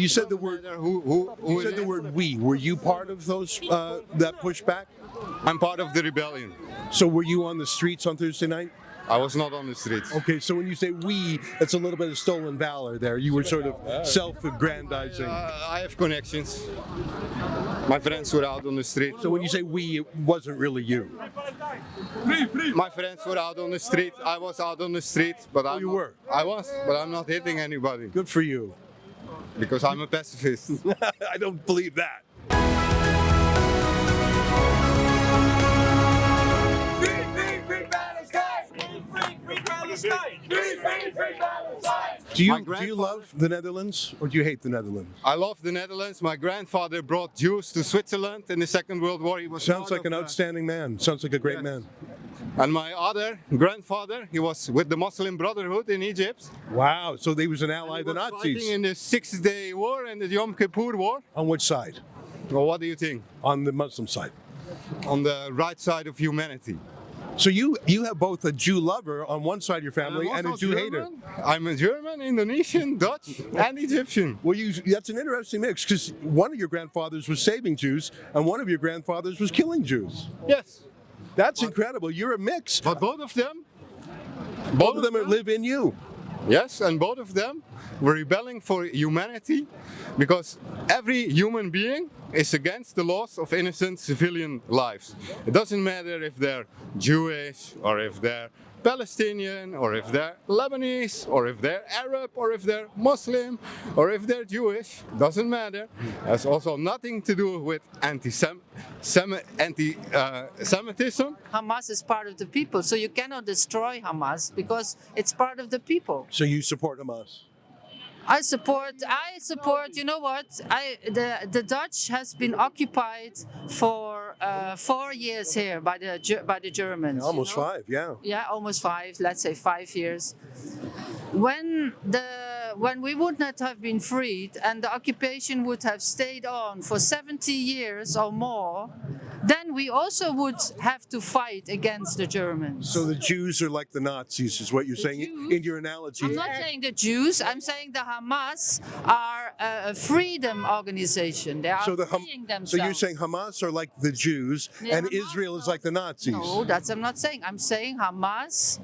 You said the word. You said the word "we." Were you part of those that pushback? I'm part of the rebellion. So were you on the streets on Thursday night? I was not on the streets. Okay, so when you say "we," it's a little bit of stolen valor there. You were sort of self-aggrandizing. I have connections. My friends were out on the street. So when you say "we," it wasn't really you. My friends were out on the street. I was out on the street, but you were. I was, but I'm not hitting anybody Good for you. because I'm a pacifist. I don't believe that. Do you love the Netherlands or do you hate the Netherlands? I love the Netherlands. My grandfather brought Jews to Switzerland in the Second World War. He was Sounds part like an of, outstanding man. Sounds like a great man. And my other grandfather, he was with the Muslim Brotherhood in Egypt. Wow, so they was an ally of the He was Nazis. fighting in the Six-Day War and the Yom Kippur War. On which side? Well, what do you think? On the Muslim side. On the right side of humanity. So you have both a Jew lover on one side of your family and a Jew hater. I'm a German, Indonesian, Dutch, and Egyptian. Well, that's an interesting mix because one of your grandfathers was saving Jews and one of your grandfathers was killing Jews. Yes. That's incredible. You're a mix. But both of them Live in you. Yes, and both of them were rebelling for humanity because every human being is against the loss of innocent civilian lives. It doesn't matter if they're Jewish or if they're Palestinian or if they're Lebanese or if they're Arab or if they're Muslim or if they're Jewish. Doesn't matter. Has also nothing to do with anti-Semitism. Hamas is part of the people, so you cannot destroy Hamas because it's part of the people. So you support Hamas? I support. You know what? The Dutch has been occupied for 4 years here by the Germans. Almost 5, yeah. Yeah, almost 5. Let's say 5 years. When we would not have been freed and the occupation would have stayed on for 70 years or more, then we also would have to fight against the Germans. So the Jews are like the Nazis, is what you're saying in your analogy. I'm not saying the Jews. I'm saying the Hamas are a freedom organization. They are freeing themselves. So you're saying Hamas are like the Jews and Israel is like the Nazis? No, that's I'm not saying. I'm saying Hamas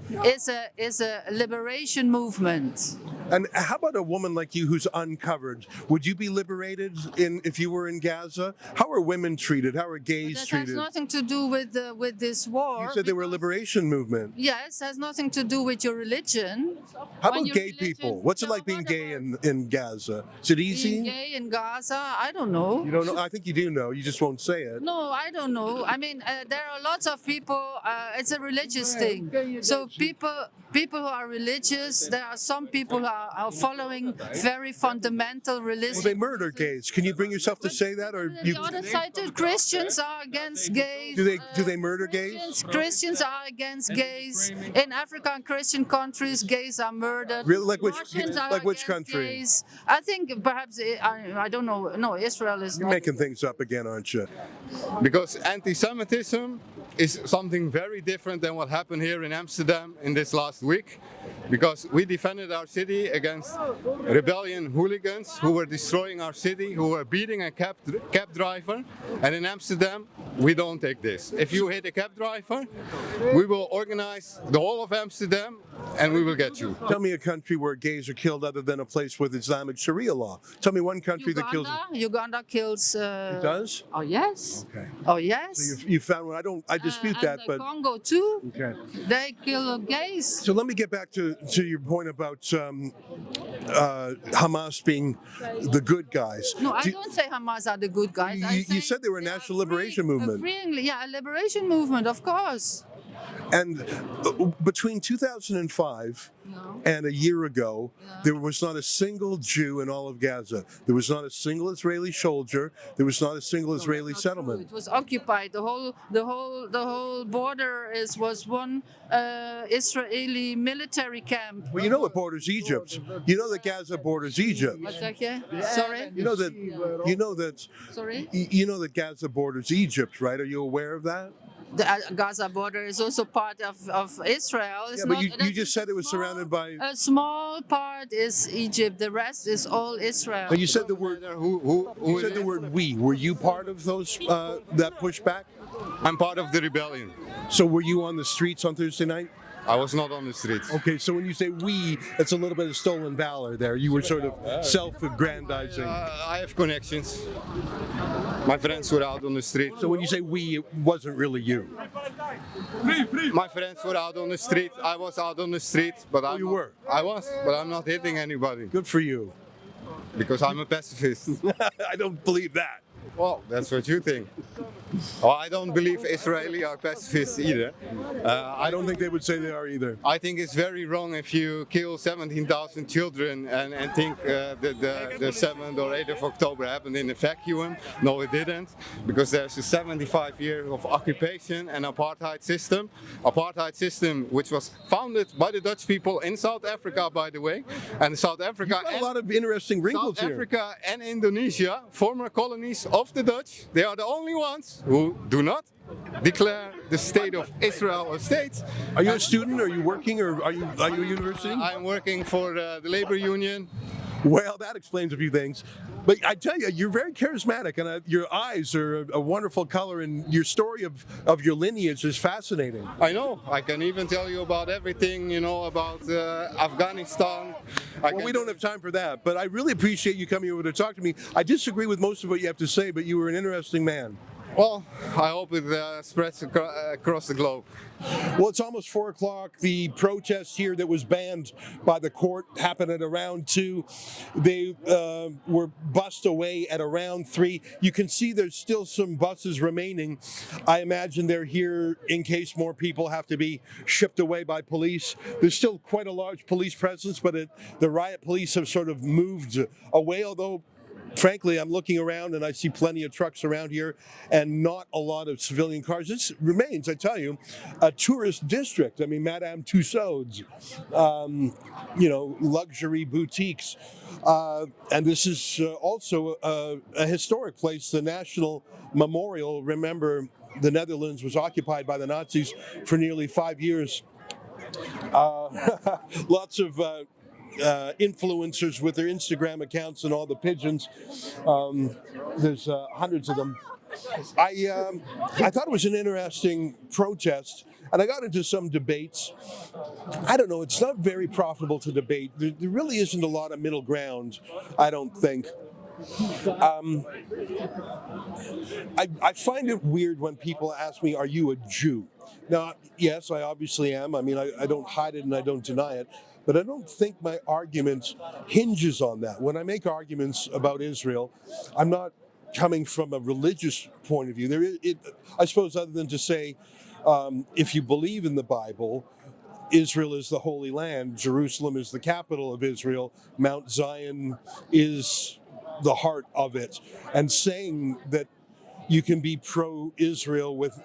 is a liberation movement. And how about a woman like you who's uncovered? Would you be liberated if you were in Gaza? How are women treated? How are gays treated? That has nothing to do with this war. You said they were a liberation movement. Yes, has nothing to do with your religion. How about gay people? What's it like being gay in Gaza? Is it easy? Being gay in Gaza? I don't know. You don't know? I think you do know. You just won't say it. No, I don't know. I mean, there are lots of people. It's a religious thing. So people who are religious, there are some people who are following very fundamental religion. Well, they murder gays. Can you bring yourself to say that, or The other side, too, Christians are against gays. do they murder gays? Christians are against gays. In African Christian countries, gays are murdered. Really? Like which Russians are country? Gays. I think perhaps I don't know. No, Israel is You're not. making things up again, aren't you? Because anti-Semitism is something very different than what happened here in Amsterdam in this last week. Because we defended our city against rebellion hooligans who were destroying our city, who were beating a cab driver. And in Amsterdam, we don't take this. If you hit a cab driver, we will organize the whole of Amsterdam and we will get you. Tell me a country where gays are killed other than a place with Islamic Sharia law. Tell me one country that kills. Uganda kills. It does? Oh yes. Okay. Oh yes. So you found one. I dispute that, but Congo too. okay. They kill gays. So let me get back to your point about Hamas being the good guys. No, I don't say Hamas are the good guys. You said they were a national liberation movement. A liberation movement, of course. And between 2005 and a year ago, there was not a single Jew in all of Gaza. There was not a single Israeli soldier. There was not a single Israeli settlement. It was occupied. The whole border was one Israeli military camp. Well, you know it borders Egypt. You know that Gaza borders Egypt. What's that? Yeah? Sorry. You know that. Sorry. You know that Gaza borders Egypt, right? Are you aware of that? the Gaza border is also part of Israel. It's Yeah, but not, you just said it was surrounded by. a small part is Egypt. The rest is all Israel. But you said the word. Who You it said the is. word "we." Were you part of those that pushback? I'm part of the rebellion. So were you on the streets on Thursday night? I was not on the streets. Okay, so when you say "we," it's a little bit of stolen valor there. You were sort of self-aggrandizing. I have connections. My friends were out on the street. So when you say "we," it wasn't really you. My friends were out on the street. I was out on the street, but you were? I was, but I'm not hitting anybody Good for you. because I'm a pacifist. I don't believe that. Well, that's what you think. Well, I don't believe Israeli are pacifists either. I don't think they would say they are either. I think it's very wrong if you kill 17,000 children and think the 7th or 8th of October happened in a vacuum. No, it didn't, because there's a 75 years of occupation and apartheid system. Apartheid system which was founded by the Dutch people in South Africa, by the way. And South Africa You've got a lot of interesting wrinkles South here. Africa and Indonesia, former colonies of the Dutch, they are the only ones who do not declare the state of Israel a state. Are you a student? Are you working? Or are you a university? I'm working for the labor union. Well, that explains a few things. But I tell you, you're very charismatic, and your eyes are a wonderful color, and your story of your lineage is fascinating. I know. I can even tell you about everything, about Afghanistan. Well, we don't have time for that, but I really appreciate you coming over to talk to me. I disagree with most of what you have to say, but you were an interesting man. Well, I hope it spreads across the globe. Well, it's almost 4 o'clock. The protest here that was banned by the court happened at around 2. They were bussed away at around 3. You can see there's still some buses remaining. I imagine they're here in case more people have to be shipped away by police. There's still quite a large police presence, but the riot police have sort of moved away, although frankly, I'm looking around and I see plenty of trucks around here and not a lot of civilian cars. This remains, I tell you, a tourist district. I mean, Madame Tussauds, luxury boutiques. And this is also a historic place, the National Memorial. Remember, the Netherlands was occupied by the Nazis for nearly 5 years. Lots of influencers with their Instagram accounts and all the pigeons. There's hundreds of them. I thought it was an interesting protest, and I got into some debates. I don't know, it's not very profitable to debate. There really isn't a lot of middle ground, I don't think. I find it weird when people ask me, are you a Jew? Now, yes, I obviously am. I mean, I don't hide it and I don't deny it. But I don't think my argument hinges on that. When I make arguments about Israel, I'm not coming from a religious point of view. I suppose, other than to say, if you believe in the Bible, Israel is the Holy Land, Jerusalem is the capital of Israel, Mount Zion is the heart of it. And saying that you can be pro-Israel with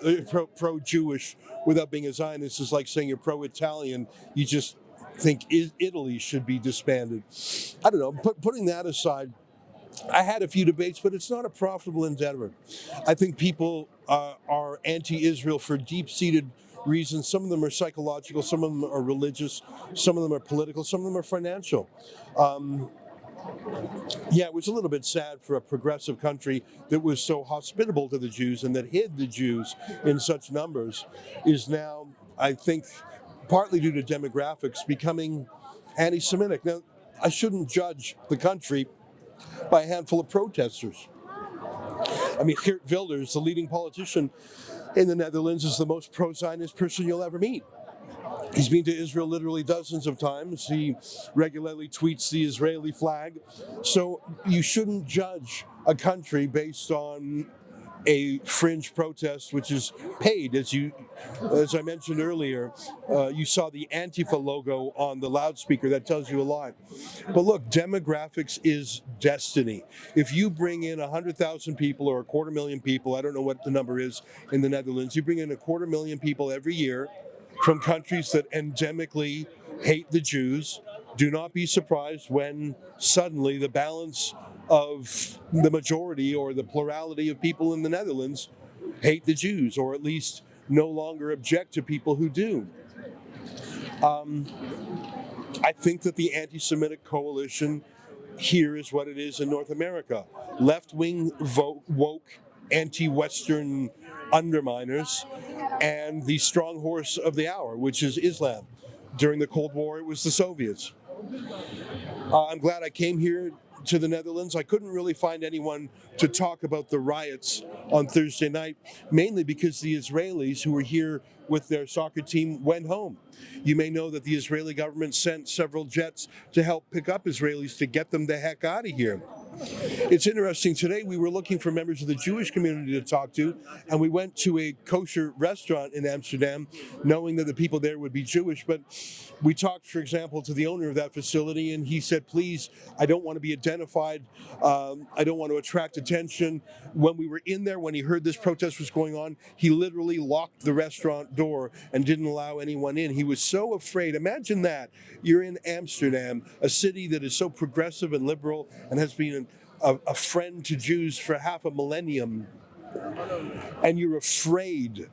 pro-Jewish without being a Zionist is like saying you're pro-Italian. You just think Italy should be disbanded. I don't know. Putting that aside, I had a few debates, but it's not a profitable endeavor. I think people are anti-Israel for deep-seated reasons. Some of them are psychological, some of them are religious, some of them are political, some of them are financial. It was a little bit sad for a progressive country that was so hospitable to the Jews and that hid the Jews in such numbers is now, I think, partly due to demographics, becoming anti-Semitic. Now, I shouldn't judge the country by a handful of protesters. I mean, Geert Wilders, the leading politician in the Netherlands, is the most pro-Zionist person you'll ever meet. He's been to Israel literally dozens of times. He regularly tweets the Israeli flag. So you shouldn't judge a country based on a fringe protest which is paid. As I mentioned earlier, you saw the Antifa logo on the loudspeaker. That tells you a lot. But look, demographics is destiny. If you bring in 100,000 people or 250,000 people, I don't know what the number is in the Netherlands, you bring in 250,000 people every year from countries that endemically hate the Jews, do not be surprised when suddenly the balance of the majority or the plurality of people in the Netherlands hate the Jews, or at least no longer object to people who do. I think that the anti-Semitic coalition here is what it is in North America. Left-wing, woke, anti-Western underminers, and the strong horse of the hour, which is Islam. During the Cold War, it was the Soviets. I'm glad I came here to the Netherlands. I couldn't really find anyone to talk about the riots on Thursday night, mainly because the Israelis who were here with their soccer team went home. You may know that the Israeli government sent several jets to help pick up Israelis to get them the heck out of here. It's interesting, today we were looking for members of the Jewish community to talk to, and we went to a kosher restaurant in Amsterdam, knowing that the people there would be Jewish, but we talked, for example, to the owner of that facility, and he said, please, I don't want to be identified, I don't want to attract attention. When we were in there, when he heard this protest was going on, he literally locked the restaurant door and didn't allow anyone in. He was so afraid. Imagine that. You're in Amsterdam, a city that is so progressive and liberal and has been a friend to Jews for half a millennium, and you're afraid,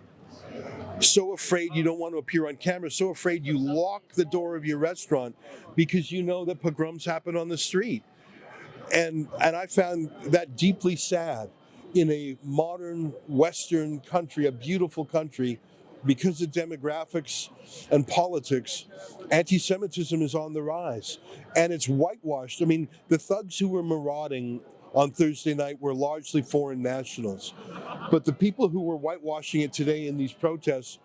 so afraid you don't want to appear on camera, so afraid you lock the door of your restaurant because you know that pogroms happen on the street. And I found that deeply sad in a modern Western country, a beautiful country. Because of demographics and politics, anti-Semitism is on the rise, and it's whitewashed. I mean, the thugs who were marauding on Thursday night were largely foreign nationals, but the people who were whitewashing it today in these protests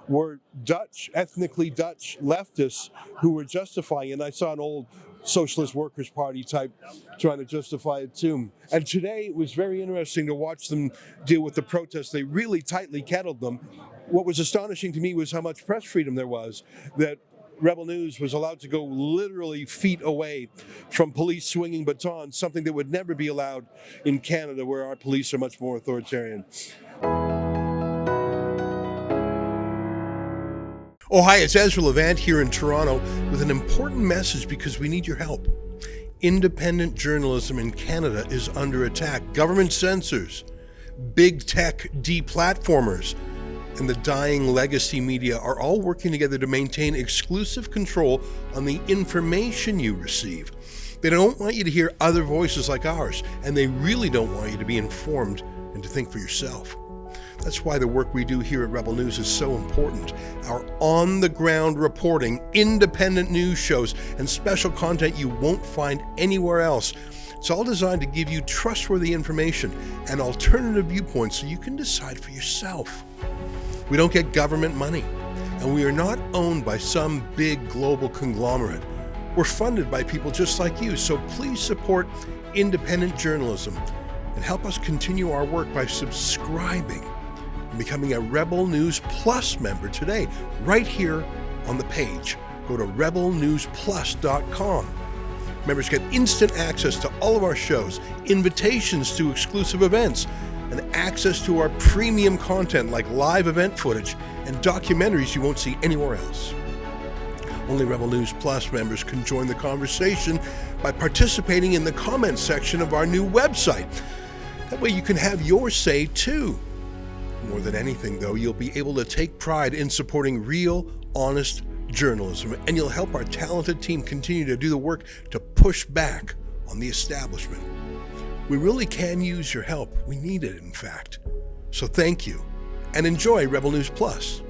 were Dutch, ethnically Dutch leftists who were justifying it. And I saw an old Socialist Workers' Party type trying to justify it too. And today it was very interesting to watch them deal with the protests. They really tightly kettled them. What was astonishing to me was how much press freedom there was, that Rebel News was allowed to go literally feet away from police swinging batons, something that would never be allowed in Canada, where our police are much more authoritarian. Oh, hi, it's Ezra Levant here in Toronto with an important message because we need your help. Independent journalism in Canada is under attack. Government censors, big tech deplatformers, and the dying legacy media are all working together to maintain exclusive control on the information you receive. They don't want you to hear other voices like ours, and they really don't want you to be informed and to think for yourself. That's why the work we do here at Rebel News is so important. Our on-the-ground reporting, independent news shows, and special content you won't find anywhere else. It's all designed to give you trustworthy information and alternative viewpoints so you can decide for yourself. We don't get government money, and we are not owned by some big global conglomerate. We're funded by people just like you, so please support independent journalism and help us continue our work by subscribing and becoming a Rebel News Plus member today, right here on the page. Go to rebelnewsplus.com. Members get instant access to all of our shows, invitations to exclusive events, and access to our premium content like live event footage and documentaries you won't see anywhere else. Only Rebel News Plus members can join the conversation by participating in the comments section of our new website. That way you can have your say too. More than anything though, you'll be able to take pride in supporting real, honest journalism, and you'll help our talented team continue to do the work to push back on the establishment. We really can use your help. We need it, in fact. So thank you, and enjoy Rebel News Plus.